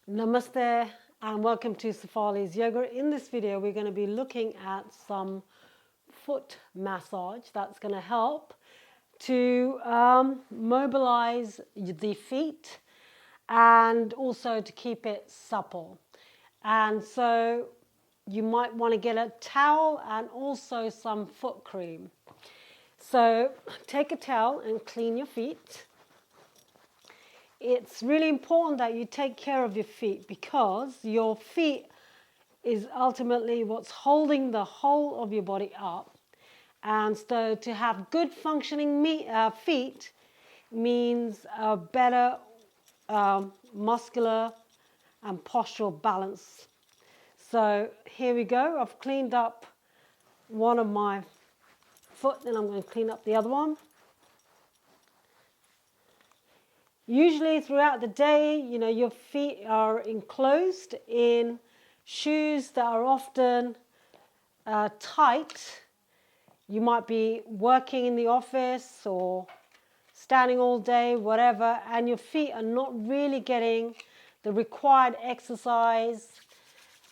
Namaste and welcome to Sefali's Yoga. In this video we're going to be looking at some foot massage that's going to help to mobilize the feet and also to keep it supple. And so you might want to get a towel and also some foot cream. So take a towel and clean your feet. It's really important that you take care of your feet because your feet is ultimately what's holding the whole of your body up. And so to have good functioning feet means a better muscular and postural balance. So here we go. I've cleaned up one of my foot and I'm going to clean up the other one. Usually throughout the day, your feet are enclosed in shoes that are often tight. You might be working in the office or standing all day, whatever, and your feet are not really getting the required exercise,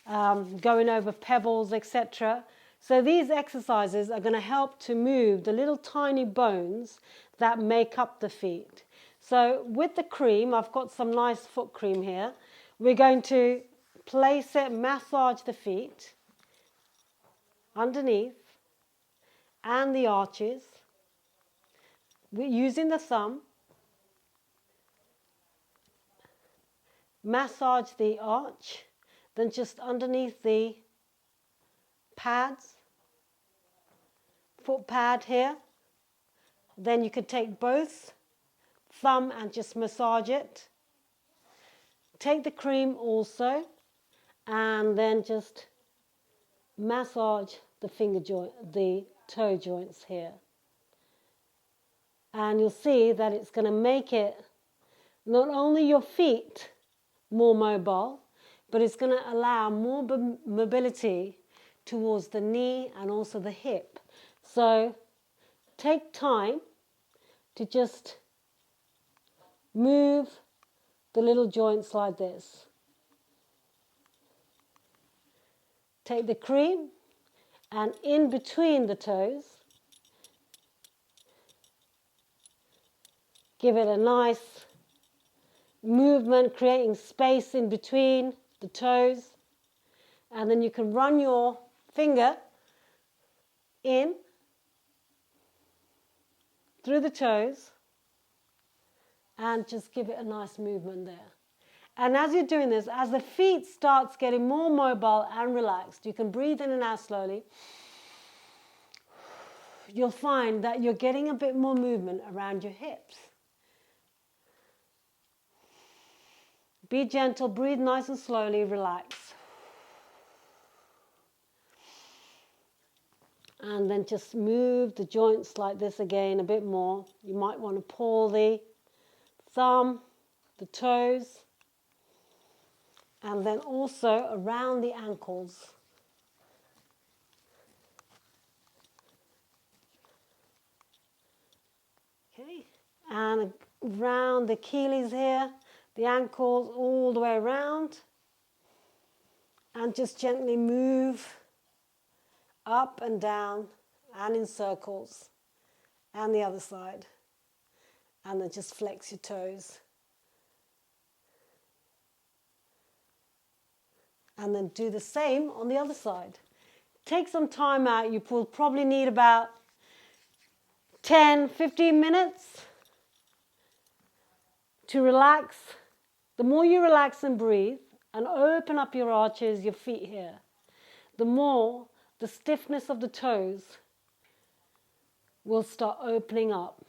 going over pebbles, etc. So these exercises are going to help to move the little tiny bones that make up the feet. So with the cream, I've got some nice foot cream here. We're going to place it, massage the feet underneath and the arches. We're using the thumb. Massage the arch, then just underneath the pads, foot pad here. Then you could take both thumb and just massage it. Take the cream also and then just massage the finger joint, the toe joints here. And you'll see that it's going to make it not only your feet more mobile, but it's going to allow more mobility towards the knee and also the hip. So take time to just move the little joints like this. Take the cream and in between the toes, give it a nice movement, creating space in between the toes. And then you can run your finger in through the toes and just give it a nice movement there. And as you're doing this, as the feet starts getting more mobile and relaxed, you can breathe in and out slowly. You'll find that you're getting a bit more movement around your hips. Be gentle, breathe nice and slowly, relax. And then just move the joints like this again a bit more. You might want to pull the thumb, the toes, and then also around the ankles. Okay, and around the Achilles here, the ankles all the way around. And just gently move up and down and in circles. And the other side. And then just flex your toes. And then do the same on the other side. Take some time out. You will probably need about 10-15 minutes to relax. The more you relax and breathe and open up your arches, your feet here, the more the stiffness of the toes will start opening up.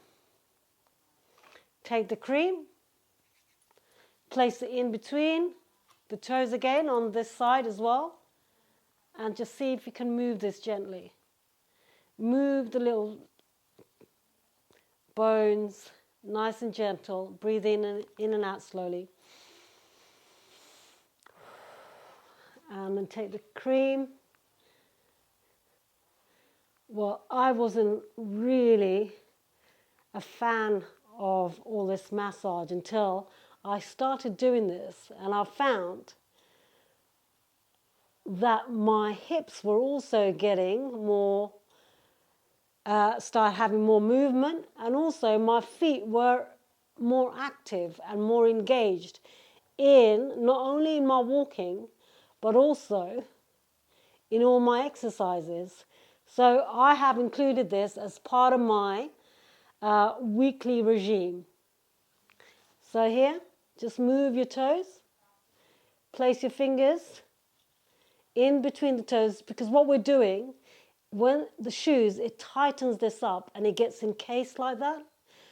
Take the cream, place it in between the toes again on this side as well, and just see if you can move this gently. Move the little bones nice and gentle. Breathe in and out slowly. And then take the cream. Well, I wasn't really a fan of all this massage until I started doing this and I found that my hips were also getting more, started having more movement, and also my feet were more active and more engaged in not only in my walking but also in all my exercises. So I have included this as part of my weekly regime. So here, just move your toes, place your fingers in between the toes, because what we're doing, when the shoes, it tightens this up and it gets encased like that.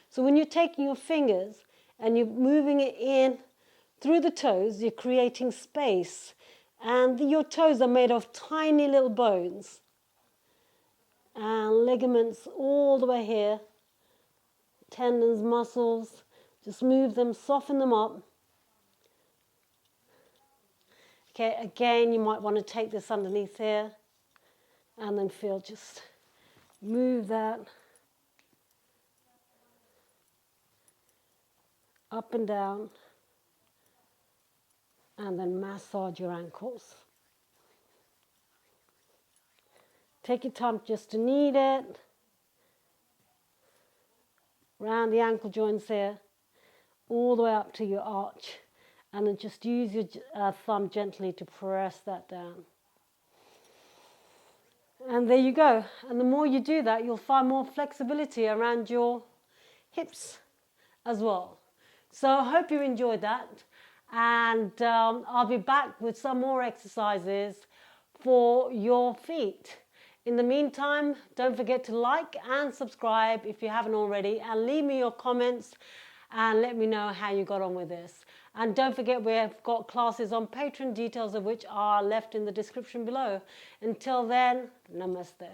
So when you're taking your fingers and you're moving it in through the toes, you're creating space. And your toes are made of tiny little bones and ligaments all the way here, tendons, muscles. Just move them, soften them up. Okay, again, you might want to take this underneath here and then feel, just move that up and down and then massage your ankles. Take your time just to knead it, round the ankle joints here, all the way up to your arch, and then just use your thumb gently to press that down. And there you go. And the more you do that, you'll find more flexibility around your hips as well. So I hope you enjoyed that. And I'll be back with some more exercises for your feet. In the meantime, don't forget to like and subscribe if you haven't already, and leave me your comments and let me know how you got on with this. And don't forget, we have got classes on Patreon, details of which are left in the description below. Until then, namaste.